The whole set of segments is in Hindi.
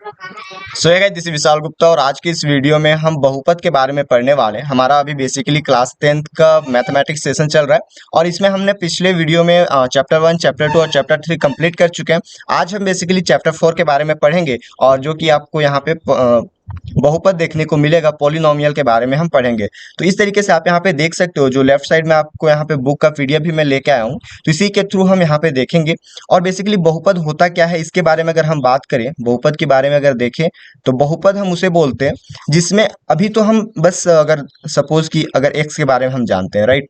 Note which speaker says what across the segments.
Speaker 1: सो है दिस विशाल गुप्ता और आज की इस वीडियो में हम बहुपद के बारे में पढ़ने वाले हैं। हमारा अभी बेसिकली क्लास 10th का मैथमेटिक्स सेशन चल रहा है और इसमें हमने पिछले वीडियो में चैप्टर 1, चैप्टर 2 और चैप्टर 3 कंप्लीट कर चुके हैं। आज हम बेसिकली चैप्टर 4 के बारे में पढ़ेंगे और जो कि आपको यहाँ पे बहुपद देखने को मिलेगा, पॉलिनोमियल के बारे में हम पढ़ेंगे। तो इस तरीके से आप यहाँ पे देख सकते हो, जो लेफ्ट साइड में आपको यहाँ पे बुक का पीडीएफ भी मैं लेके आया हूँ, तो इसी के थ्रू हम यहाँ पे देखेंगे। और बेसिकली बहुपद होता क्या है इसके बारे में अगर हम बात करें, बहुपद के बारे में अगर देखें तो बहुपद हम उसे बोलते हैं जिसमें अभी तो हम बस अगर सपोज कि अगर एक्स के बारे में हम जानते हैं, राइट।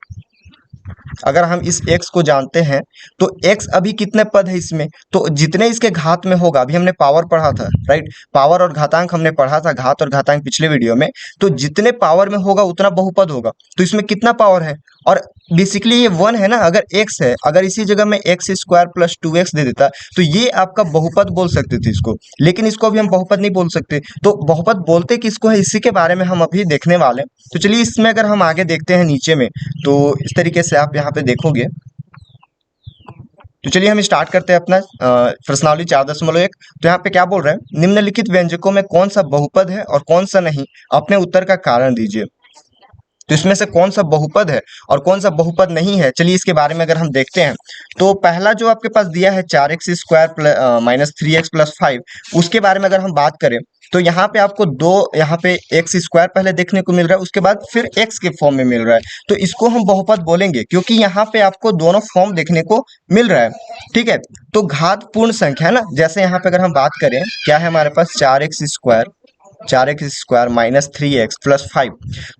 Speaker 1: अगर हम इस x को जानते हैं तो x अभी कितने पद है इसमें, तो जितने इसके घात में होगा, अभी हमने पावर पढ़ा था, राइट। पावर और घातांक हमने पढ़ा था, घात और घातांक पिछले वीडियो में। तो जितने पावर में होगा उतना बहुपद होगा। तो इसमें कितना पावर है, और बेसिकली ये 1 है ना। अगर x है, अगर इसी जगह में एक्स स्क्वायर प्लस 2x दे देता तो ये आपका बहुपद बोल सकते थे इसको, लेकिन इसको अभी हम बहुपद नहीं बोल सकते। तो बहुपद बोलते किसको है, इसी के बारे में हम अभी देखने वाले हैं। तो चलिए इसमें अगर हम आगे देखते हैं नीचे में, तो इस तरीके से आप यहाँ पे देखोगे। तो चलिए हम स्टार्ट करते हैं अपना प्रश्नावली 4.1। तो यहाँ पे क्या बोल रहे हैं, निम्नलिखित व्यंजकों में कौन सा बहुपद है और कौन सा नहीं, अपने उत्तर का कारण दीजिए। तो इसमें से कौन सा बहुपद है और कौन सा बहुपद नहीं है, चलिए इसके बारे में अगर हम देखते हैं। तो पहला जो आपके पास दिया है 4x square minus 3x plus 5, उसके बारे में अगर हम बात करें तो यहाँ पे आपको दो, यहाँ पे एक्स स्क्वायर पहले देखने को मिल रहा है, उसके बाद फिर एक्स के फॉर्म में मिल रहा है। तो इसको हम बहुपद बोलेंगे क्योंकि यहाँ पे आपको दोनों फॉर्म देखने को मिल रहा है, ठीक है। तो घात पूर्ण संख्या है ना, जैसे यहाँ पे अगर हम बात करें, क्या है हमारे पास 4x square minus 3x plus 5।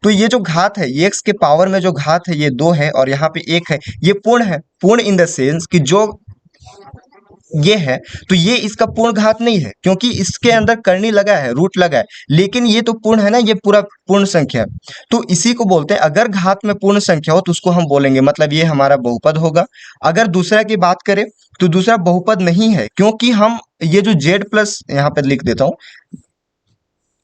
Speaker 1: तो ये जो घात है, ये x के पावर में जो घात है ये 2 है और यहाँ पे 1 है। ये पूर्ण है, पूर्ण इन द सेंस कि जो ये है तो ये इसका पूर्ण घात नहीं है क्योंकि इसके अंदर करनी लगा है, रूट लगा है, लेकिन ये तो पूर्ण है ना, ये पूरा पूर्ण संख्या है। तो इसी को बोलते हैं, अगर घात में पूर्ण संख्या हो तो उसको हम बोलेंगे, मतलब ये हमारा बहुपद होगा। अगर दूसरा की बात करें तो दूसरा बहुपद नहीं है क्योंकि हम ये जो z प्लस, यहाँ पे लिख देता हूँ,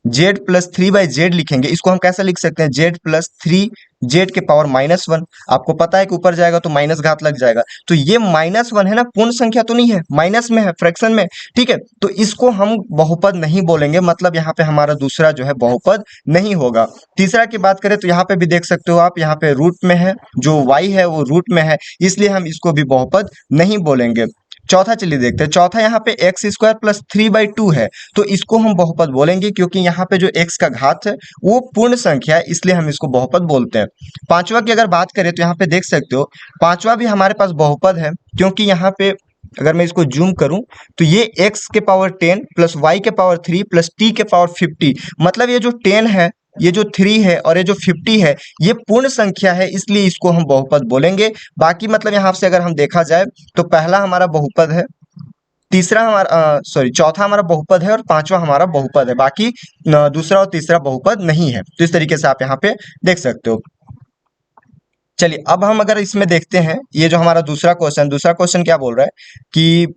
Speaker 1: z+3/z लिखेंगे। इसको हम कैसे लिख सकते हैं, z+3z के पावर -1। आपको पता है कि ऊपर जाएगा तो माइनस घात लग जाएगा, तो ये -1 है ना, पूर्ण संख्या तो नहीं है, माइनस में है, फ्रैक्शन में, ठीक है। तो इसको हम बहुपद नहीं बोलेंगे, मतलब यहाँ पे हमारा दूसरा जो है बहुपद नहीं होगा। तीसरा की बात करें तो यहाँ पे भी देख सकते हो आप, यहाँ पे रूट में है, जो y है वो रूट में है, इसलिए हम इसको भी बहुपद नहीं बोलेंगे। चौथा चलिए देखते हैं। चौथा यहाँ पे एक्स स्क्वायर प्लस 3/2 है, तो इसको हम बहुपद बोलेंगे क्योंकि यहाँ पे जो x का घात है वो पूर्ण संख्या है, इसलिए हम इसको बहुपद बोलते हैं। पांचवा की अगर बात करें तो यहाँ पे देख सकते हो, पांचवा भी हमारे पास बहुपद है क्योंकि यहाँ पे अगर मैं इसको जूम करूं तो ये x के पावर 10 प्लस y के पावर 3 प्लस t के पावर 50, मतलब ये जो 10 है, ये जो 3 है और ये जो 50 है, ये पूर्ण संख्या है, इसलिए इसको हम बहुपद बोलेंगे। बाकी मतलब यहाँ से अगर हम देखा जाए तो पहला हमारा बहुपद है, तीसरा हमारा चौथा हमारा बहुपद है और पांचवा हमारा बहुपद है। बाकी दूसरा और तीसरा बहुपद नहीं है। तो इस तरीके से आप यहाँ पे देख सकते हो। चलिए अब हम अगर इसमें देखते हैं, ये जो हमारा दूसरा क्वेश्चन क्या बोल रहा है कि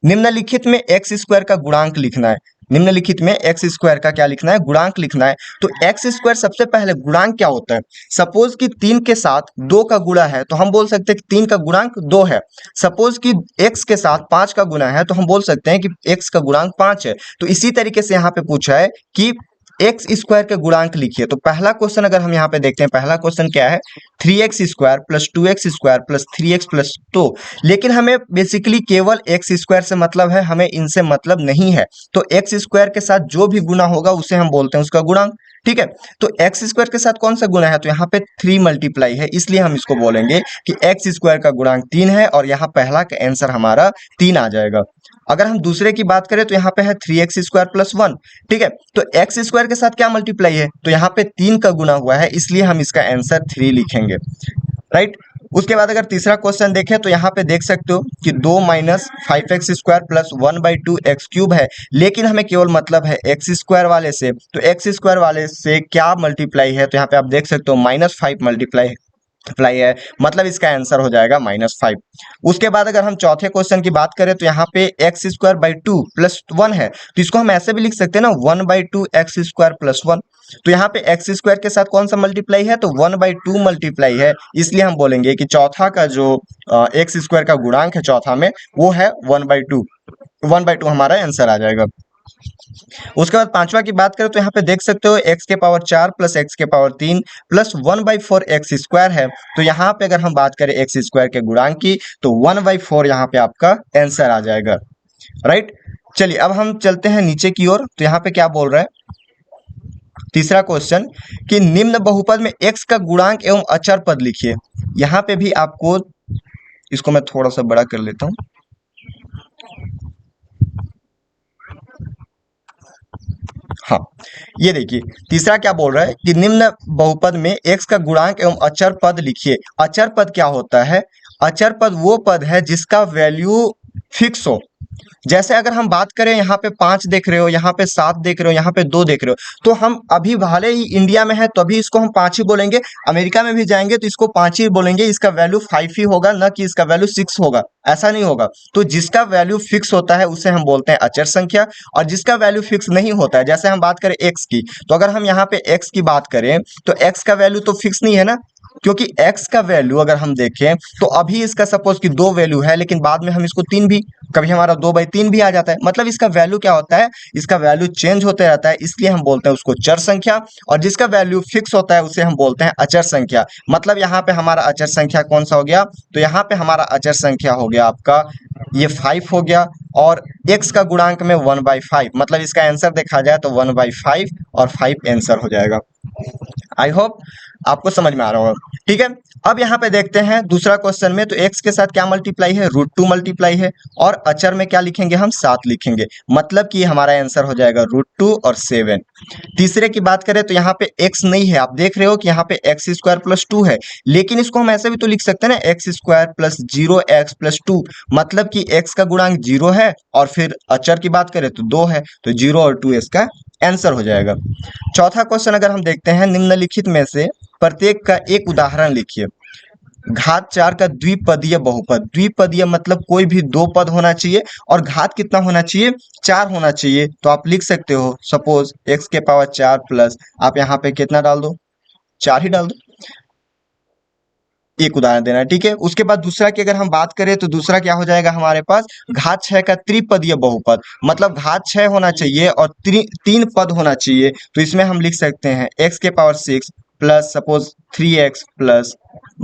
Speaker 1: निम्नलिखित में एक्स स्क्वायर का गुणांक लिखना है। निम्नलिखित में एक्स स्क्वायर का क्या लिखना है, गुणांक लिखना है। तो एक्स स्क्वायर सबसे पहले गुणांक क्या होता है, सपोज कि 3 के साथ 2 का गुणा है तो हम बोल सकते हैं कि 3 का गुणांक 2 है। सपोज कि x के साथ 5 का गुणा है तो हम बोल सकते हैं कि x का गुणांक 5 है। तो इसी तरीके से यहाँ पे पूछा है कि एक्स स्क्वायर के गुणांक लिखिए। तो पहला क्वेश्चन अगर हम यहाँ पे देखते हैं, पहला क्वेश्चन क्या है, 3x square plus 2x square plus 3x plus 2। लेकिन हमें बेसिकली केवल एक्स स्क्वायर से मतलब है, हमें इनसे मतलब नहीं है। तो एक्स स्क्वायर के साथ जो भी गुना होगा उसे हम बोलते हैं उसका गुणांक, ठीक है। तो एक्स स्क्वायर के साथ कौन सा गुना है, तो यहाँ पे 3 मल्टीप्लाई है, इसलिए हम इसको बोलेंगे कि एक्स स्क्वायर का गुणांक 3 है और यहाँ पहला का आंसर हमारा 3 आ जाएगा। अगर हम दूसरे की बात करें तो यहाँ पे है 3x स्क्वायर प्लस 1, ठीक है। तो एक्स स्क्वायर के साथ क्या मल्टीप्लाई है, तो यहाँ पे 3 का गुना हुआ है, इसलिए हम इसका आंसर 3 लिखेंगे, राइट। उसके बाद अगर तीसरा क्वेश्चन देखें तो यहाँ पे देख सकते हो कि 2 minus 5x square plus 1/2 x cube है, लेकिन हमें केवल मतलब है एक्स स्क्वायर वाले से। तो एक्स स्क्वायर वाले से क्या मल्टीप्लाई है, तो यहाँ पे आप देख सकते हो -5 मल्टीप्लाई है, मतलब इसका आंसर हो जाएगा -5। उसके बाद अगर हम चौथे क्वेश्चन की बात करें तो यहाँ पे एक्स स्क्वायर बाई 2 प्लस 1 है, तो इसको हम ऐसे भी लिख सकते हैं ना, 1/2 एक्स स्क्वायर प्लस 1। तो यहाँ पे एक्स स्क्वायर के साथ कौन सा मल्टीप्लाई है, तो 1/2 मल्टीप्लाई है, इसलिए हम बोलेंगे कि चौथा का जो एक्स स्क्वायर का गुणांक है चौथा में वो है 1/2 हमारा आंसर आ जाएगा। उसके बाद पांचवा की बात करें तो यहाँ पे देख सकते हो x के पावर 4 प्लस एक्स के पावर 3 प्लस 1/4 एक्स स्क्वायर है। तो यहाँ पे अगर हम बात करें एक्स स्क्वायर के गुणांक की तो 1/4 यहाँ पे आपका आंसर आ जाएगा, राइट। चलिए अब हम चलते हैं नीचे की ओर। तो यहाँ पे क्या बोल रहा है तीसरा क्वेश्चन कि निम्न बहुपद में x का गुणांक एवं अचर पद लिखिए। यहाँ पे भी आपको, इसको मैं थोड़ा सा बड़ा कर लेता हूँ। हाँ, ये देखिए तीसरा क्या बोल रहा है कि निम्न बहुपद में x का गुणांक एवं अचर पद लिखिए। अचर पद क्या होता है? अचर पद वो पद है जिसका वैल्यू फिक्स हो। जैसे अगर हम बात करें यहाँ पे 5 देख रहे हो, यहाँ पे 7 देख रहे हो, यहाँ पे 2 देख रहे हो, तो हम अभी भले ही इंडिया में है तो अभी इसको हम 5 ही बोलेंगे। अमेरिका में भी जाएंगे तो इसको 5 ही बोलेंगे, इसका वैल्यू 5 ही होगा, ना कि इसका वैल्यू 6 होगा, ऐसा नहीं होगा। तो जिसका वैल्यू फिक्स होता है उसे हम बोलते हैं अचर संख्या, और जिसका वैल्यू फिक्स नहीं होता है, जैसे हम बात करें एक्स की, तो अगर हम यहाँ पे एक्स की बात करें तो एक्स का वैल्यू तो फिक्स नहीं है ना, क्योंकि x का वैल्यू अगर हम देखें तो अभी इसका सपोज कि 2 वैल्यू है, लेकिन बाद में हम इसको 3 भी, कभी हमारा 2/3 भी आ जाता है, मतलब इसका वैल्यू क्या होता है, इसका वैल्यू चेंज होते रहता है, इसलिए हम बोलते हैं उसको चर संख्या। और जिसका वैल्यू फिक्स होता है उसे हम बोलते हैं अचर संख्या। मतलब यहाँ पे हमारा अचर संख्या कौन सा हो गया? तो यहाँ पे हमारा अचर संख्या हो गया आपका ये 5 हो गया, और x का गुणांक में 1/5, मतलब इसका आंसर देखा जाए तो 1/5 और 5 आंसर हो जाएगा। आई होप आपको समझ में आ रहा होगा, ठीक है। अब यहाँ पे देखते हैं दूसरा क्वेश्चन में, तो x के साथ क्या मल्टीप्लाई है? √2 मल्टीप्लाई है, और अचर में क्या लिखेंगे हम? 7 लिखेंगे, मतलब कि हमारा आंसर हो जाएगा √2 और 7। तीसरे की बात करें तो यहाँ पे x नहीं है, आप देख रहे हो कि यहाँ पे एक्स स्क्वायर प्लस 2 है, लेकिन इसको हम ऐसे भी तो लिख सकते हैं ना, x square plus 0x plus 2, मतलब कि x का गुणांक 0 है, और फिर अचर की बात करें तो 2 है, तो 0 और 2 इसका आंसर हो जाएगा। चौथा क्वेश्चन अगर हम देखते हैं, निम्नलिखित में से प्रत्येक का एक उदाहरण लिखिए। घात 4 का द्विपदीय बहुपद, द्विपदीय मतलब कोई भी 2 पद होना चाहिए, और घात कितना होना चाहिए? 4 होना चाहिए। तो आप लिख सकते हो सपोज x के पावर 4 प्लस, आप यहाँ पे कितना डाल दो? 4 ही डाल दो, एक उदाहरण देना है, ठीक है। उसके बाद दूसरा की अगर हम बात करें तो दूसरा क्या हो जाएगा हमारे पास? घात 6 का त्रिपदीय बहुपद, मतलब घात 6 होना चाहिए और 3 पद होना चाहिए। तो इसमें हम लिख सकते हैं x के power 6 plus suppose 3x plus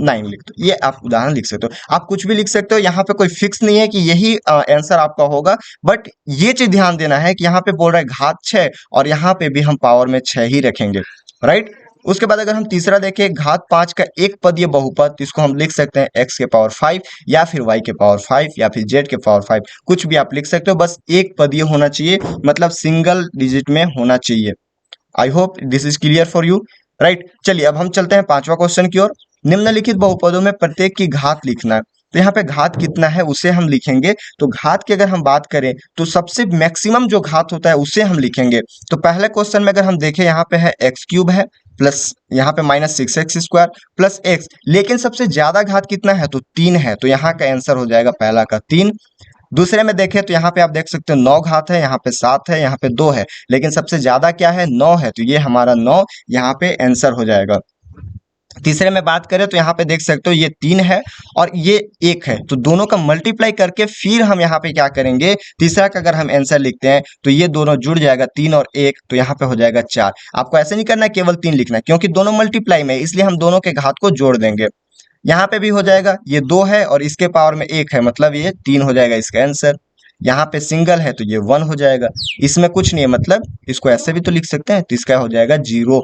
Speaker 1: 9 लिख दो, ये आप उदाहरण लिख सकते हो। आप कुछ भी लिख सकते हो, यहाँ पे कोई फिक्स नहीं है कि यही आंसर आपका होगा, बट ये चीज ध्यान देना है कि यहाँ पे बोल रहा है घात 6, और यहाँ पे भी हम पावर में 6 ही रखेंगे, राइट। उसके बाद अगर हम तीसरा देखें, घात 5 का एक पदीय बहुपद, तो इसको हम लिख सकते हैं x के पावर 5 या फिर y के पावर 5 या फिर z के पावर 5, कुछ भी आप लिख सकते हो, बस एक पदीय होना चाहिए, मतलब सिंगल डिजिट में होना चाहिए। I hope this is clear for you, right. चलिए अब हम चलते हैं पांचवा क्वेश्चन की ओर। निम्नलिखित बहुपदों में प्रत्येक की घात लिखना है। तो यहाँ पे घात कितना है उसे हम लिखेंगे। तो घात की अगर हम बात करें तो सबसे मैक्सिमम जो घात होता है उसे हम लिखेंगे। तो पहले क्वेश्चन में अगर हम देखें, यहाँ पे है x³ है प्लस यहाँ पे -6x² प्लस x, लेकिन सबसे ज्यादा घात कितना है? तो 3 है, तो यहाँ का आंसर हो जाएगा पहला का 3। दूसरे में देखें तो यहाँ पे आप देख सकते हो 9 घात है, यहाँ पे 7 है, यहाँ पे 2 है, लेकिन सबसे ज्यादा क्या है? 9 है, तो ये हमारा 9 यहाँ पे आंसर हो जाएगा। तीसरे में बात करें तो यहाँ पे देख सकते हो ये 3 है और ये 1 है, तो दोनों का मल्टीप्लाई करके फिर हम यहाँ पे क्या करेंगे? तीसरा का अगर हम आंसर लिखते हैं तो ये दोनों जुड़ जाएगा, 3 और 1, तो यहाँ पे हो जाएगा 4। आपको ऐसे नहीं करना है केवल 3 लिखना है, क्योंकि दोनों मल्टीप्लाई में, इसलिए हम दोनों के घात को जोड़ देंगे। यहाँ पे भी हो जाएगा, ये 2 है और इसके पावर में 1 है, मतलब ये 3 हो जाएगा इसका आंसर। यहाँ पे सिंगल है तो ये 1 हो जाएगा, इसमें कुछ नहीं है, मतलब इसको ऐसे भी तो लिख सकते हैं, तो इसका हो जाएगा 0।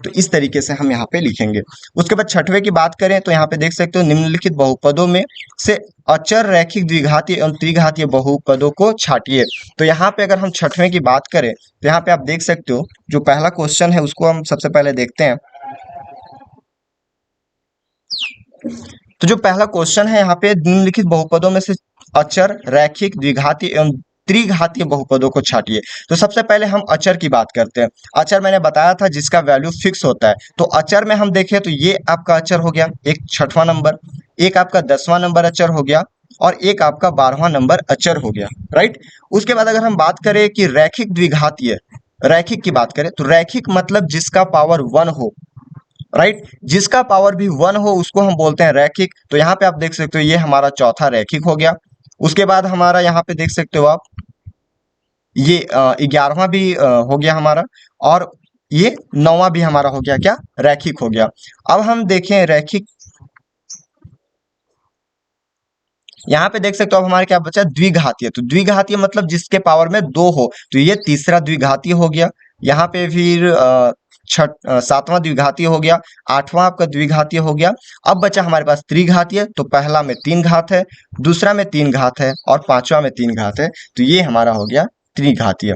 Speaker 1: तो इस तरीके से हम यहाँ पे लिखेंगे। उसके बाद छठवें की बात करें तो यहाँ पे देख सकते हो, निम्नलिखित बहुपदों में से अचर रैखिक द्विघातीय एवं त्रिघातीय बहुपदों को छांटिए। तो यहाँ पे अगर हम छठवें की बात करें तो यहाँ पे आप देख सकते हो, जो पहला क्वेश्चन है उसको हम सबसे पहले देखते हैं। तो जो पहला क्वेश्चन है यहाँ पे, निम्नलिखित बहुपदों में से अचर रैखिक द्विघातीय एवं त्रिघातीय बहुपदों को छांटिए। तो सबसे पहले हम अचर की बात करते हैं। अचर मैंने बताया था जिसका वैल्यू फिक्स होता है। तो अचर में हम देखें तो ये आपका अचर हो गया एक 6वां नंबर, एक आपका 10वां नंबर अचर हो गया, और एक आपका 12वां नंबर अचर हो गया, राइट। उसके बाद अगर हम बात करें कि रैखिक द्विघातीय, रैखिक की बात करें तो रैखिक मतलब जिसका पावर 1 हो, राइट, जिसका पावर भी 1 हो उसको हम बोलते हैं रैखिक। तो यहाँ पे आप देख सकते हो ये हमारा चौथा रैखिक हो गया। उसके बाद हमारा यहाँ पे देख सकते हो आप ये 11वां भी हो गया हमारा, और ये 9वां भी हमारा हो गया क्या, रैखिक हो गया। अब हम देखें रैखिक, यहाँ पे देख सकते हो अब हमारे क्या बचा, द्विघातीय। तो द्विघातीय मतलब जिसके पावर में दो हो, तो ये तीसरा द्विघातीय हो गया। यहाँ पे फिर सातवां द्विघातीय हो गया, आठवां आपका द्विघातीय हो गया। अब बचा हमारे पास त्रिघातीय, तो पहला में 3 घात है, दूसरा में 3 घात है, और पांचवा में 3 घात है, तो ये हमारा हो गया त्रिघातीय।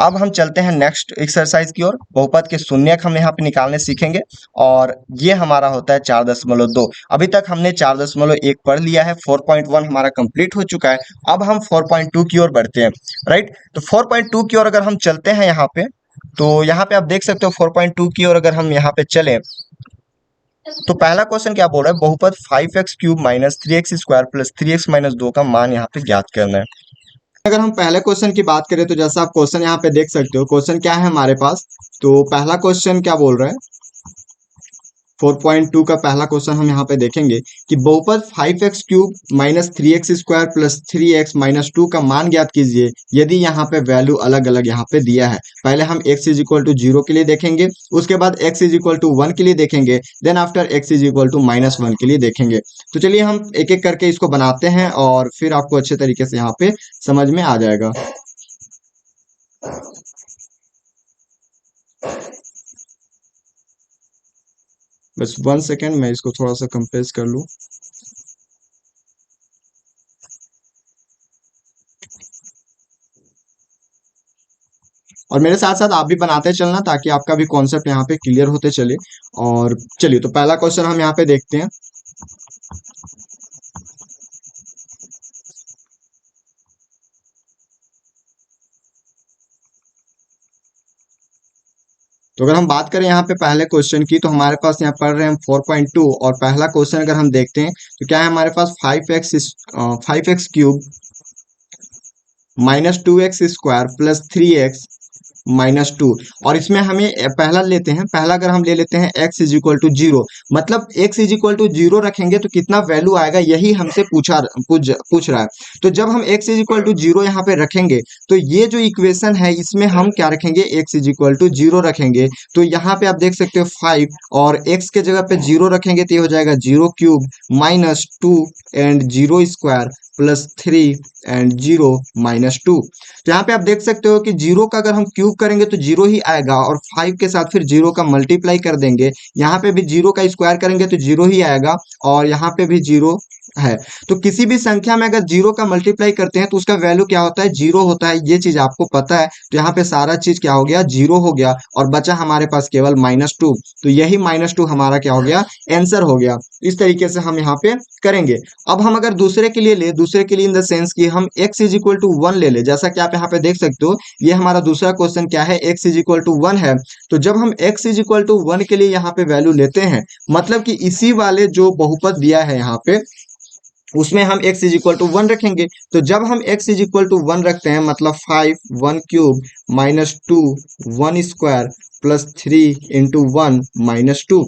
Speaker 1: अब हम चलते हैं नेक्स्ट एक्सरसाइज की ओर। बहुपद के शून्यक हम यहाँ पे निकालने सीखेंगे, और ये हमारा होता है 4.2। अभी तक हमने 4.1 पढ़ लिया है, 4.1 हमारा कंप्लीट हो चुका है। अब हम 4.2 की ओर बढ़ते हैं, राइट। तो 4.2 की ओर अगर हम चलते हैं यहाँ पे, तो यहाँ पे आप देख सकते हो 4.2 की ओर अगर हम यहाँ पे चलें, तो पहला क्वेश्चन क्या बोल रहा है, बहुपद 5x³ minus 3x² plus 3x-2 का मान यहाँ पे ज्ञात करना है। अगर हम पहले क्वेश्चन की बात करें, तो जैसा आप क्वेश्चन यहाँ पे देख सकते हो, क्वेश्चन क्या है हमारे पास। तो पहला क्वेश्चन क्या बोल रहा है, 4.2 का पहला क्वेश्चन हम यहाँ पे देखेंगे कि बहुपद 5x³ minus 3x² plus 3x-2 का मान ज्ञात कीजिए यदि यहाँ पे वैल्यू अलग अलग यहाँ पे दिया है। पहले हम x इज इक्वल टू 0 के लिए देखेंगे, उसके बाद x इज इक्वल टू 1 के लिए देखेंगे, then after x is equal to -1 के लिए देखेंगे। तो चलिए हम एक एक करके इसको बनाते हैं, और फिर आपको अच्छे तरीके से यहाँ पे समझ में आ जाएगा। बस 1 सेकेंड, मैं इसको थोड़ा सा कंप्रेस कर लूँ। और मेरे साथ साथ आप भी बनाते चलना, ताकि आपका भी कॉन्सेप्ट यहाँ पे क्लियर होते चले। और चलिए, तो पहला क्वेश्चन हम यहाँ पे देखते हैं। तो अगर हम बात करें यहाँ पे पहले क्वेश्चन की, तो हमारे पास यहाँ पढ़ रहे हैं हम 4.2, और पहला क्वेश्चन अगर हम देखते हैं, तो क्या है हमारे पास 5x³ -2x² प्लस 3x-2। और इसमें हमें पहला लेते हैं, पहला अगर हम ले लेते हैं x इज इक्वल टू 0, मतलब x इज इक्वल टू 0 रखेंगे तो कितना वैल्यू आएगा, यही हमसे पूछ रहा है। तो जब हम x इज इक्वल टू 0 यहाँ पे रखेंगे, तो ये जो इक्वेशन है इसमें हम क्या रखेंगे, x इज इक्वल टू 0 रखेंगे। तो यहाँ पे आप देख सकते हो 5, और x के जगह पे 0 रखेंगे तो ये हो जाएगा 0³ -2 एंड 0² प्लस 3 एंड 0-2। तो यहाँ पे आप देख सकते हो कि 0 का अगर हम क्यूब करेंगे तो 0 ही आएगा, और 5 के साथ फिर 0 का मल्टीप्लाई कर देंगे, यहाँ पे भी 0 का स्क्वायर करेंगे तो 0 ही आएगा, और यहाँ पे भी 0 है। तो किसी भी संख्या में अगर 0 का मल्टीप्लाई करते हैं तो उसका वैल्यू क्या होता है, 0 होता है। ये चीज आपको पता है। तो यहाँ पे सारा चीज क्या हो गया, 0 हो गया, और बचा हमारे पास केवल -2। तो यही -2 हमारा क्या हो गया, आंसर हो गया। इस तरीके से हम यहाँ पे करेंगे। अब हम अगर दूसरे के लिए ले, दूसरे के लिए इन द सेंस कि हम x इज इक्वल टू 1 ले ले, जैसा कि आप यहाँ पे देख सकते हो, ये हमारा दूसरा क्वेश्चन क्या है, x इज इक्वल टू 1 है। तो जब हम x इज इक्वल टू 1 के लिए यहाँ पे वैल्यू लेते हैं, मतलब कि इसी वाले जो बहुपद दिया है यहाँ पे, उसमें हम x इज इक्वल टू 1 रखेंगे। तो जब हम x इज इक्वल टू 1 रखते हैं, मतलब 5 1³ -2 1² प्लस 3 इंटू 1 -2।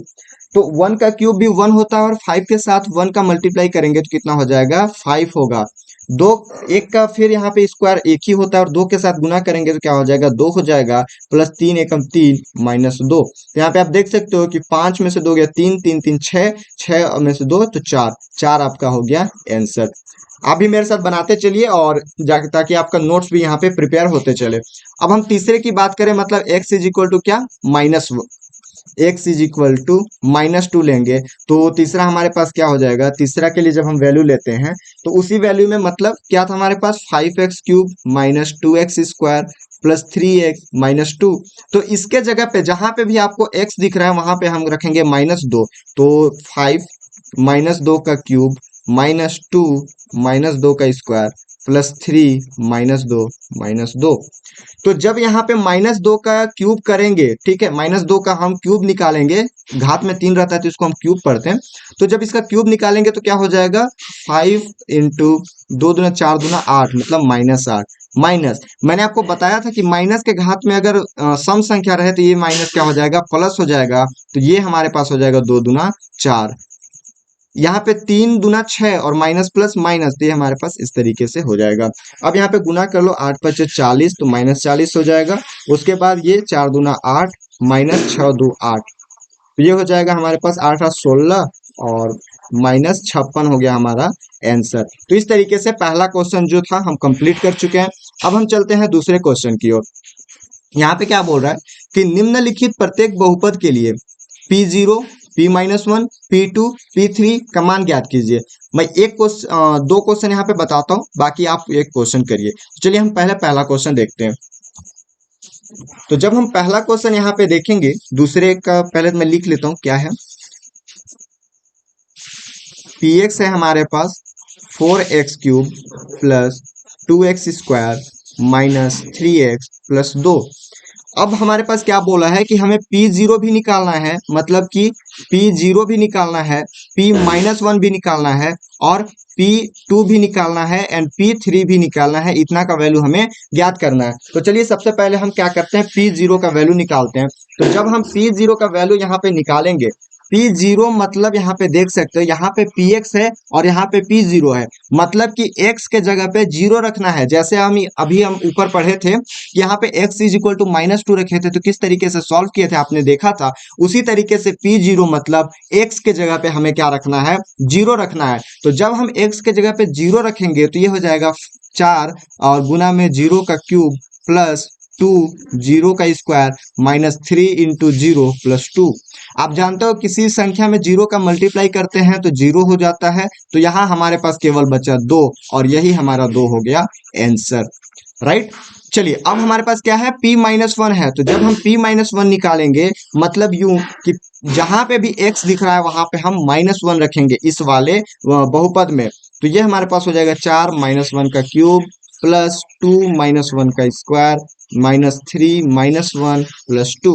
Speaker 1: तो 1 का क्यूब भी 1 होता है, और 5 के साथ 1 का मल्टीप्लाई करेंगे तो कितना हो जाएगा, 5 होगा। दो, एक का फिर यहाँ पे स्क्वायर एक ही होता है, और 2 के साथ गुना करेंगे तो क्या हो जाएगा, 2 हो जाएगा, प्लस 3 एकम 3 -2। तो यहाँ पे आप देख सकते हो कि 5 में से 2 गया 3, 3 3 6, 6 में से 2 तो 4, 4 आपका हो गया आंसर। आप भी मेरे साथ बनाते चलिए, और ताकि आपका नोट्स भी यहाँ पे प्रिपेयर होते चले। अब हम तीसरे की बात करें, मतलब x इज इक्वल टू क्या, x इज इक्वल टू -2 लेंगे, तो तीसरा हमारे पास क्या हो जाएगा, तीसरा के लिए जब हम वैल्यू लेते हैं, तो उसी वैल्यू में मतलब क्या था हमारे पास, 5x³ -2x² प्लस 3x-2। तो इसके जगह पे जहां पे भी आपको x दिख रहा है वहां पे हम रखेंगे -2। तो 5 -2 का क्यूब -2 -2 का स्क्वायर प्लस 3 -2 तो जब यहाँ पे -2 का क्यूब करेंगे, ठीक है, -2 का हम क्यूब निकालेंगे, घात में 3 रहता है तो इसको हम क्यूब पढ़ते हैं। तो जब इसका क्यूब निकालेंगे तो क्या हो जाएगा, 5 इंटू 2 दूना 4 दूना 8, मतलब -8। माइनस, मैंने आपको बताया था कि माइनस के घात में अगर सम संख्या रहे तो ये माइनस क्या हो जाएगा, प्लस हो जाएगा। तो ये हमारे पास हो जाएगा 2 दूना 4। यहाँ पे 3 दूना 6 और माइनस प्लस माइनस, तो ये हमारे पास इस तरीके से हो जाएगा। अब यहाँ पे गुना कर लो, 8 पचे 40, तो माइनस 40 हो जाएगा। उसके बाद ये 4 दूना 8 माइनस 6 दो 8, तो ये हो जाएगा हमारे पास 8 8 16 और माइनस 56 हो गया हमारा आंसर। तो इस तरीके से पहला क्वेश्चन जो था हम कंप्लीट कर चुके हैं। अब हम चलते हैं दूसरे क्वेश्चन की ओर। यहाँ पे क्या बोल रहा है कि निम्नलिखित प्रत्येक बहुपद के लिए P0, P-1, P2, P3 का मान ज्ञात कीजिए। मैं एक क्वेश्चन, दो क्वेश्चन यहाँ पे बताता हूँ, बाकी आप एक क्वेश्चन करिए। चलिए हम पहले पहला क्वेश्चन देखते हैं। तो जब हम पहला क्वेश्चन यहाँ पे देखेंगे, दूसरे का पहले मैं लिख लेता हूँ क्या है। Px है हमारे पास 4x³ plus 2x² minus 3x plus 2। अब हमारे पास क्या बोला है कि हमें P0 भी निकालना है, मतलब कि P0 भी निकालना है, P-1 भी निकालना है और P2 भी निकालना है एंड P3 भी निकालना है। इतना का वैल्यू हमें ज्ञात करना है। तो चलिए सबसे पहले हम क्या करते हैं, P0 का वैल्यू निकालते हैं। तो जब हम P0 का वैल्यू यहाँ पे निकालेंगे, P0 मतलब यहाँ पे देख सकते हो, यहाँ पे Px है और यहाँ पे P0 है, मतलब कि x के जगह पे 0 रखना है। जैसे हम ऊपर पढ़े थे, यहाँ पे x इज इक्वल टू -2 रखे थे, तो किस तरीके से सॉल्व किए थे आपने देखा था। उसी तरीके से P0 मतलब x के जगह पे हमें क्या रखना है, 0 रखना है। तो जब हम x के जगह पे 0 रखेंगे तो ये हो जाएगा 4 और गुना में 0 का क्यूब प्लस 2 0 का स्क्वायर माइनस 3 इंटू 0 प्लस 2। आप जानते हो किसी संख्या में 0 का मल्टीप्लाई करते हैं तो 0 हो जाता है। तो यहाँ हमारे पास केवल बचा 2 और यही हमारा 2 हो गया आंसर, राइट। चलिए अब हमारे पास क्या है, P-1 है। तो जब हम P-1 निकालेंगे, मतलब यूं कि जहां पे भी x दिख रहा है वहां पे हम -1 रखेंगे इस वाले बहुपद में। तो ये हमारे पास हो जाएगा 4 -1 का क्यूब प्लस 2 -1 का स्क्वायर माइनस 3 -1 प्लस 2।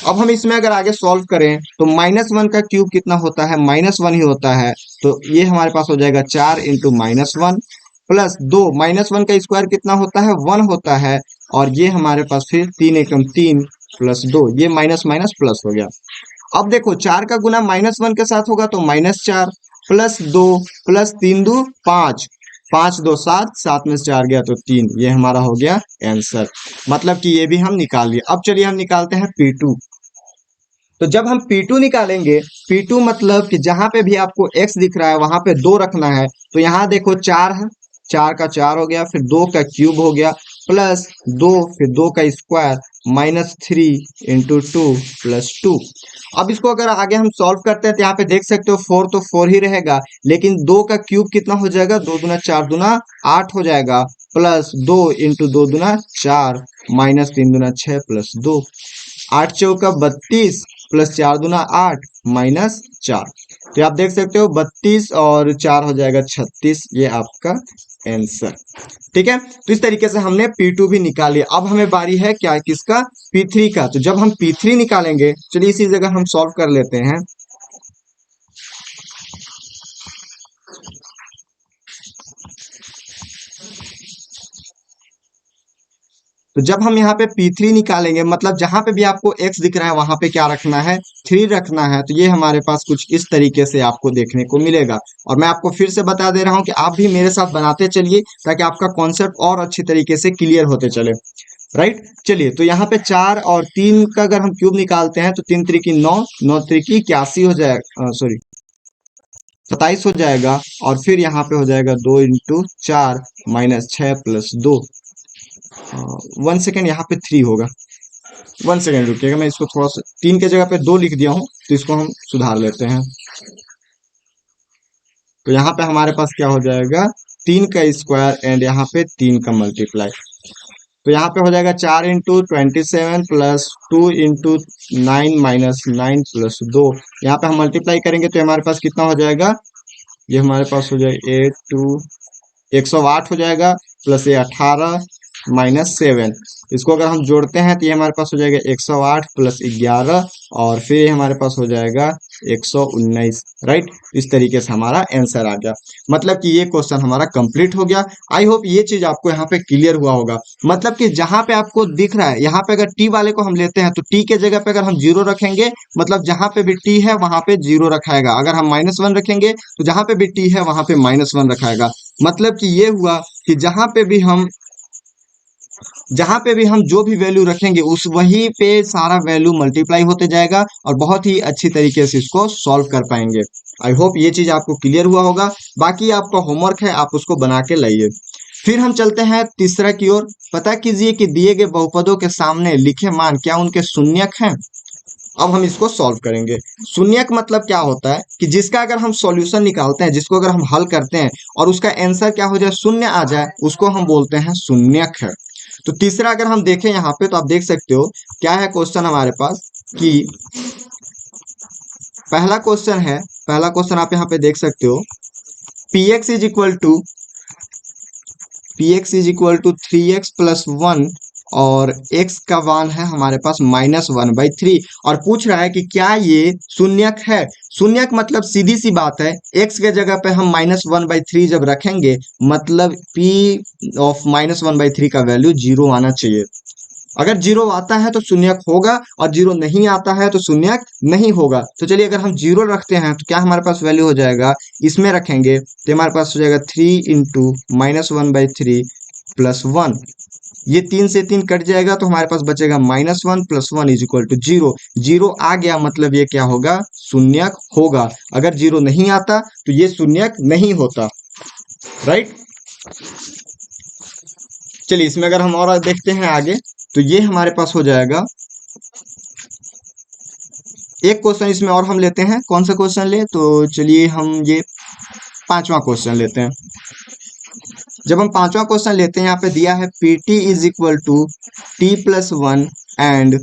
Speaker 1: अब हम इसमें अगर आगे सॉल्व करें तो -1 का क्यूब कितना होता है, -1 ही होता है। तो ये हमारे पास हो जाएगा 4 इंटू -1 प्लस 2, -1 का स्क्वायर कितना होता है, 1 होता है। और ये हमारे पास फिर 3 एकम 3 प्लस 2, ये माइनस माइनस प्लस हो गया। अब देखो 4 का गुना -1 के साथ होगा तो -4 प्लस 2 प्लस 3 दो 5, 5 2 7, 7 में से 4 गया तो 3, ये हमारा हो गया आंसर। मतलब कि ये भी हम निकाल लिए। अब चलिए हम निकालते हैं P2। तो जब हम P2 निकालेंगे, P2 मतलब कि जहां पे भी आपको x दिख रहा है वहां पे 2 रखना है। तो यहाँ देखो 4 है, 4 का 4 हो गया, फिर 2 का क्यूब हो गया प्लस 2, फिर 2 का स्क्वायर माइनस 3 इंटू 2 प्लस 2। अब इसको अगर आगे हम सॉल्व करते हैं तो यहाँ पे देख सकते हो 4 तो 4 ही रहेगा, लेकिन 2 का क्यूब कितना हो जाएगा, 2 दूना 4 दूना 8 हो जाएगा प्लस 2 इंटू 2 दूना 4 माइनस 3 दूना 6 प्लस 2, 8 चौका 32 प्लस 4 दूना 8 माइनस 4। तो आप देख सकते हो 32 और 4 हो जाएगा 36, ये आपका आंसर। ठीक है, तो इस तरीके से हमने P2 भी निकाल लिया। अब हमें बारी है क्या, किसका, P3 का। तो जब हम P3 निकालेंगे, चलिए इसी जगह हम सॉल्व कर लेते हैं। तो जब हम यहाँ पे P3 निकालेंगे, मतलब जहां पे भी आपको x दिख रहा है वहां पे क्या रखना है, 3 रखना है। तो ये हमारे पास कुछ इस तरीके से आपको देखने को मिलेगा। और मैं आपको फिर से बता दे रहा हूँ कि आप भी मेरे साथ बनाते चलिए ताकि आपका कॉन्सेप्ट और अच्छी तरीके से क्लियर होते चले, राइट। चलिए तो यहाँ पे 4 और 3 का अगर हम क्यूब निकालते हैं तो 3 त्रिकी 9, 9 त्रिकी 81 हो जाएगा, सॉरी 27 हो जाएगा। और फिर यहाँ पे हो जाएगा 2 इंटू 4 माइनस 6 प्लस 2। 1 सेकेंड, यहाँ पे 3 होगा, 1 सेकेंड रुकिएगा, मैं इसको थोड़ा सा 3 के जगह पे 2 लिख दिया हूँ, तो इसको हम सुधार लेते हैं। तो यहाँ पे हमारे पास क्या हो जाएगा, 3 का स्क्वायर एंड यहाँ पे 3 का मल्टीप्लाई। तो यहाँ पे हो जाएगा 4 into 27 plus 2 into 9 minus 9 plus 2। यहाँ पे हम मल्टीप्लाई करेंगे तो हमारे पास कितना हो जाएगा, ये हमारे पास हो जाएगा 108 हो जाएगा प्लस ये 18 माइनस 7। इसको अगर हम जोड़ते हैं तो ये हमारे पास हो जाएगा 108 प्लस 11 और फिर हमारे पास हो जाएगा 119, राइट। इस तरीके से हमारा आंसर आ गया। मतलब कि ये क्वेश्चन हमारा कंप्लीट हो गया। आई होप ये चीज आपको यहाँ पे क्लियर हुआ होगा। मतलब कि जहां पे आपको दिख रहा है, यहाँ पे अगर टी वाले को हम लेते हैं तो टी के जगह पे अगर हम जीरो रखेंगे, मतलब जहां पे भी टी है वहां पे जीरो रखाएगा। अगर हम -1 रखेंगे तो जहां पे भी टी है वहां पे -1 रखाएगा। मतलब कि ये हुआ कि जहां पे भी हम जो भी वैल्यू रखेंगे उस वहीं पे सारा वैल्यू मल्टीप्लाई होते जाएगा और बहुत ही अच्छी तरीके से इसको सॉल्व कर पाएंगे। आई होप ये चीज आपको क्लियर हुआ होगा। बाकी आपका होमवर्क है, आप उसको बना के लाइए। फिर हम चलते हैं तीसरा की ओर। पता कीजिए कि दिए गए बहुपदों के सामने लिखे मान क्या उनके शून्यक हैं। अब हम इसको सॉल्व करेंगे। शून्यक मतलब क्या होता है कि जिसका अगर हम सॉल्यूशन निकालते हैं, जिसको अगर हम हल करते हैं और उसका आंसर क्या हो जाए, शून्य आ जाए, उसको हम बोलते हैं शून्यक है। तो तीसरा अगर हम देखें यहाँ पे तो आप देख सकते हो क्या है क्वेश्चन हमारे पास कि पहला क्वेश्चन है। पहला क्वेश्चन आप यहाँ पे देख सकते हो, P X is equal to 3x+1 और x का मान है हमारे पास -1/3 और पूछ रहा है कि क्या ये शून्यक है। शून्यक मतलब सीधी सी बात है, x के जगह पे हम -1/3 जब रखेंगे मतलब p ऑफ -1/3 का वैल्यू 0 आना चाहिए। अगर 0 आता है तो शून्यक होगा और 0 नहीं आता है तो शून्यक नहीं होगा। तो चलिए अगर हम 0 रखते हैं तो क्या हमारे पास वैल्यू हो जाएगा, इसमें रखेंगे तो हमारे पास हो जाएगा 3 इंटू -1/3 प्लस 1। ये 3 से 3 कट जाएगा तो हमारे पास बचेगा -1 + 1 इज इक्वल टू 0। 0 आ गया मतलब ये क्या होगा, शून्यक होगा। अगर 0 नहीं आता तो ये शून्यक नहीं होता, राइट। चलिए इसमें अगर हम और देखते हैं आगे तो ये हमारे पास हो जाएगा एक क्वेश्चन इसमें और हम लेते हैं। कौन सा क्वेश्चन ले, तो चलिए हम ये पांचवा क्वेश्चन लेते हैं। जब हम पांचवा क्वेश्चन लेते हैं, यहाँ पे दिया है P T is equal to t+1 and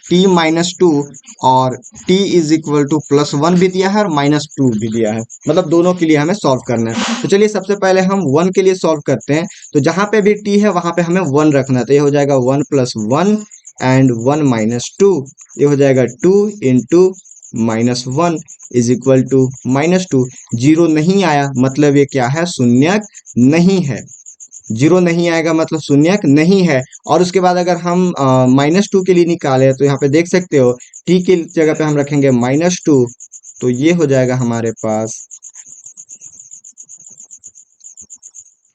Speaker 1: t-2 और t इज इक्वल टू +1 भी दिया है और -2 भी दिया है। मतलब दोनों के लिए हमें सॉल्व करना है। तो चलिए सबसे पहले हम 1 के लिए सॉल्व करते हैं। तो जहां पे भी t है वहां पे हमें 1 रखना है। तो ये हो जाएगा 1 + 1 एंड 1 - 2। ये हो जाएगा 2 इंटू -1 इज इक्वल टू -2। 0 नहीं आया मतलब ये क्या है, शून्यक नहीं है। 0 नहीं आएगा मतलब शून्यक नहीं है। और उसके बाद अगर हम -2 के लिए निकाले तो यहाँ पे देख सकते हो t की जगह पे हम रखेंगे -2। तो ये हो जाएगा हमारे पास,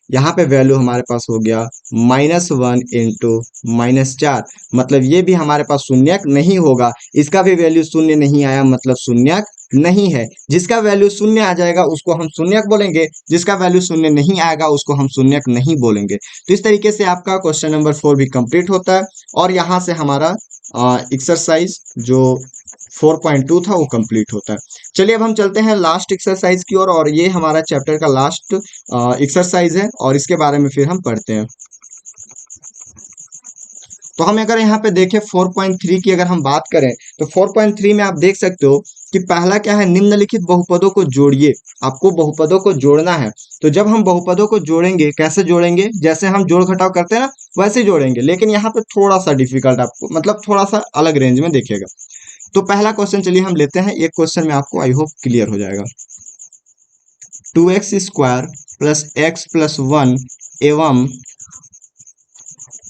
Speaker 1: यहाँ पे वैल्यू हमारे पास हो गया -1 इंटू -4। मतलब ये भी हमारे पास शून्यक नहीं होगा। इसका भी वैल्यू शून्य नहीं आया मतलब शून्यक नहीं है। जिसका वैल्यू शून्य आ जाएगा उसको हम शून्यक बोलेंगे, जिसका वैल्यू शून्य नहीं आएगा उसको हम शून्यक नहीं बोलेंगे। तो इस तरीके से आपका क्वेश्चन नंबर 4 भी कंप्लीट होता है और यहाँ से हमारा एक्सरसाइज जो 4.2 था वो कंप्लीट होता है। चलिए अब हम चलते हैं लास्ट एक्सरसाइज की ओर और ये हमारा चैप्टर का लास्ट एक्सरसाइज है और इसके बारे में फिर हम पढ़ते हैं। तो हम अगर यहाँ पे देखें 4.3 की अगर हम बात करें तो 4.3 में आप देख सकते हो कि पहला क्या है, निम्नलिखित बहुपदों को जोड़िए। आपको बहुपदों को जोड़ना है। तो जब हम बहुपदों को जोड़ेंगे, कैसे जोड़ेंगे, जैसे हम जोड़ घटाव करते हैं ना वैसे जोड़ेंगे, लेकिन यहाँ पे थोड़ा सा डिफिकल्ट आपको, मतलब थोड़ा सा अलग रेंज में देखिएगा। तो पहला क्वेश्चन चलिए हम लेते हैं। एक क्वेश्चन में आपको आई होप क्लियर हो जाएगा। 2x² + x+1 एवं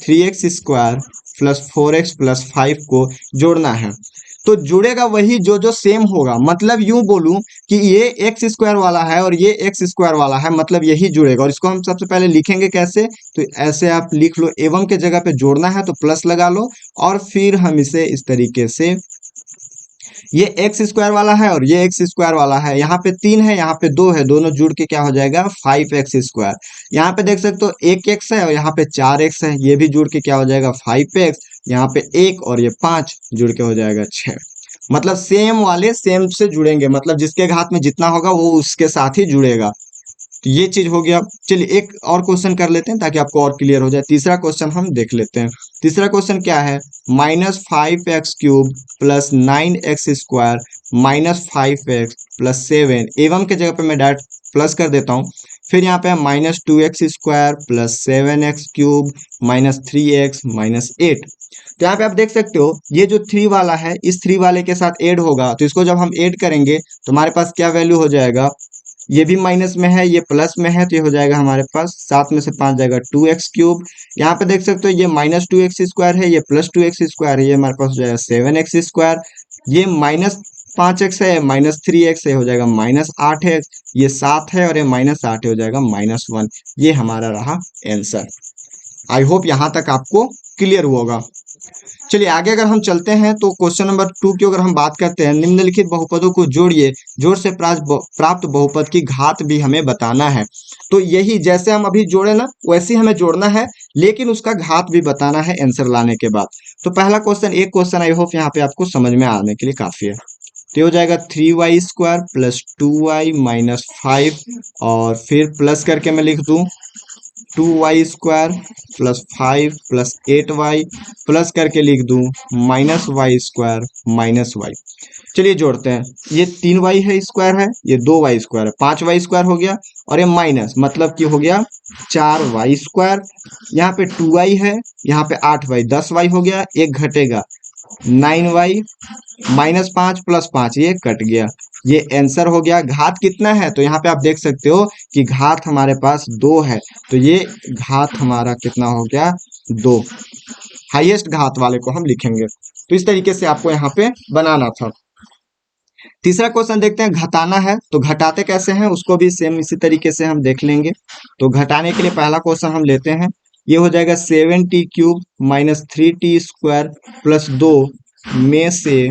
Speaker 1: 3x² + 4x + 5 को जोड़ना है। तो जुड़ेगा वही जो जो सेम होगा। मतलब यूं बोलूं कि ये x² वाला है और ये x² वाला है, मतलब यही जुड़ेगा। और इसको हम सबसे पहले लिखेंगे कैसे, तो ऐसे आप लिख लो, एवं के जगह पे जोड़ना है तो प्लस लगा लो और फिर हम इसे इस तरीके से, ये x² वाला है और ये x² वाला है, यहाँ पे 3 है यहाँ पे 2 है, दोनों जुड़ के क्या हो जाएगा 5x²। यहाँ पे देख सकते हो 1x है और यहाँ पे 4x है, ये भी जुड़ के क्या हो जाएगा 5x। यहाँ पे 1 और ये 5 जुड़ के हो जाएगा 6। मतलब सेम वाले सेम से जुड़ेंगे, मतलब जिसके घात में जितना होगा वो उसके साथ ही जुड़ेगा। तो ये चीज हो गया। चलिए एक और क्वेश्चन कर लेते हैं ताकि आपको और क्लियर हो जाए। तीसरा क्वेश्चन हम देख लेते हैं। तीसरा क्वेश्चन क्या है, -5x³ + 9x² - 5x + 7 एवं के जगह पे मैं डायरेक्ट प्लस कर देता हूँ। फिर यहाँ पे है -2x² प्लस 7x³ -3x -8। तो यहाँ पे आप देख सकते हो ये जो 3 वाला है इस 3 वाले के साथ ऐड होगा, तो इसको जब हम ऐड करेंगे तो हमारे पास क्या वैल्यू हो जाएगा, ये भी माइनस में है ये प्लस में है, तो ये हो जाएगा हमारे पास 7 में से 5 जाएगा 2x³। यहाँ पे देख सकते हो ये -2x² है, ये +2x² है, ये हमारे पास हो जाएगा 7x²। ये -5x है, -3x है, हो जाएगा -8x। ये 7 है और ये -8 हो जाएगा -1। ये हमारा रहा आंसर। आई होप यहाँ तक आपको क्लियर हुआ होगा। चलिए आगे अगर हम चलते हैं तो क्वेश्चन नंबर 2 की अगर हम बात करते हैं, निम्नलिखित बहुपदों को जोड़िए, जोड़ से प्राप्त बहुपद की घात भी हमें बताना है। तो यही जैसे हम अभी जोड़े ना वैसे ही हमें जोड़ना है, लेकिन उसका घात भी बताना है आंसर लाने के बाद। तो पहला क्वेश्चन, एक क्वेश्चन आई होप यहाँ पे आपको समझ में आने के लिए काफी है। तो ये हो जाएगा 3y² प्लस 2y माइनस 5, और फिर प्लस करके मैं लिख दूं 2y² plus 5 plus 8y, plus करके लिख दूं -y² माइनस y। चलिए जोड़ते हैं, ये 3y है स्क्वायर है, ये 2y² है, 5y² हो गया, और ये माइनस मतलब कि हो गया 4y²। यहाँ पे 2y है, यहाँ पे 8y, 10y हो गया, एक घटेगा 9y, -5 प्लस 5 ये कट गया। ये आंसर हो गया। घात कितना है तो यहाँ पे आप देख सकते हो कि घात हमारे पास 2 है, तो ये घात हमारा कितना हो गया 2। हाईएस्ट घात वाले को हम लिखेंगे, तो इस तरीके से आपको यहाँ पे बनाना था। तीसरा क्वेश्चन देखते हैं, घटाना है तो घटाते कैसे हैं उसको भी सेम इसी तरीके से हम देख लेंगे। तो घटाने के लिए पहला क्वेश्चन हम लेते हैं, ये हो जाएगा 7t³ माइनस 3t² प्लस 2 में से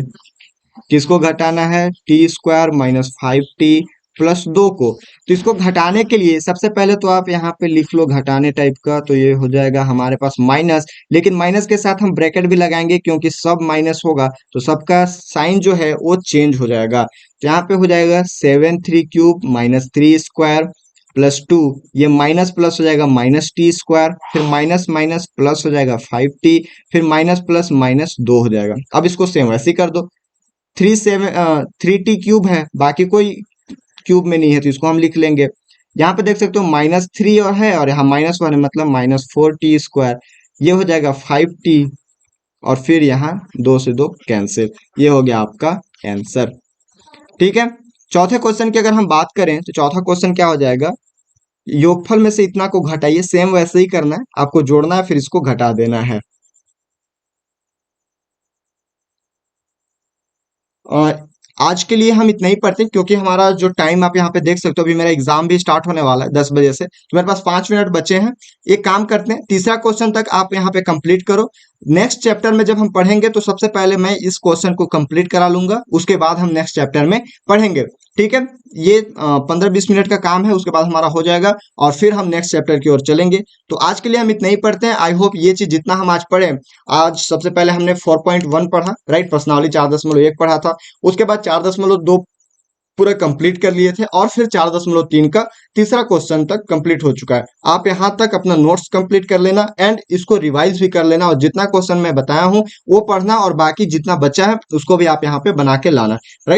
Speaker 1: किसको घटाना है, t² माइनस 5t प्लस 2 को। तो इसको घटाने के लिए सबसे पहले तो आप यहाँ पे लिख लो घटाने टाइप का, तो ये हो जाएगा हमारे पास माइनस, लेकिन माइनस के साथ हम ब्रैकेट भी लगाएंगे क्योंकि सब माइनस होगा तो सबका साइन जो है वो चेंज हो जाएगा। तो यहाँ पे हो जाएगा 7 3³ माइनस 3² प्लस 2, ये माइनस प्लस हो जाएगा -t², फिर माइनस माइनस प्लस हो जाएगा 5t, फिर माइनस प्लस माइनस 2 हो जाएगा। अब इसको सेम वैसे ही कर दो, 3t³ है, बाकी कोई क्यूब में नहीं है तो इसको हम लिख लेंगे। यहाँ पे देख सकते हो -3 और है और यहाँ -1 है, मतलब -4t²। ये हो जाएगा 5t, और फिर यहाँ 2 से 2 कैंसिल। ये हो गया आपका आंसर। ठीक है, चौथे क्वेश्चन की अगर हम बात करें तो चौथा क्वेश्चन क्या हो जाएगा, योगफल में से इतना को घटाइए। सेम वैसे ही करना है, आपको जोड़ना है फिर इसको घटा देना है। और आज के लिए हम इतना ही पढ़ते हैं क्योंकि हमारा जो टाइम आप यहाँ पे देख सकते हो, अभी मेरा एग्जाम भी स्टार्ट होने वाला है 10 बजे से, तो मेरे पास 5 मिनट बचे हैं। एक काम करते हैं, तीसरा क्वेश्चन तक आप यहाँ पे कंप्लीट करो। नेक्स्ट चैप्टर में जब हम पढ़ेंगे तो सबसे पहले मैं इस क्वेश्चन को कंप्लीट करा लूंगा, उसके बाद हम नेक्स्ट चैप्टर में पढ़ेंगे। ठीक है, ये 15-20 मिनट का काम है, उसके बाद हमारा हो जाएगा और फिर हम नेक्स्ट चैप्टर की ओर चलेंगे। तो आज के लिए हम इतना ही पढ़ते हैं। आई होप ये चीज जितना हम आज पढ़े, आज सबसे पहले हमने 4.1 पढ़ा, राइट, पर्सनालिटी 4.1 पढ़ा था, उसके बाद 4.2 पूरा कंप्लीट कर लिए थे, और फिर 4.3 का तीसरा क्वेश्चन तक कंप्लीट हो चुका है। आप यहां तक अपना नोट्स कंप्लीट कर लेना एंड इसको रिवाइज भी कर लेना, और जितना क्वेश्चन मैं बताया हूं वो पढ़ना, और बाकी जितना बचा है उसको भी आप यहाँ पे बना के लाना, राइट।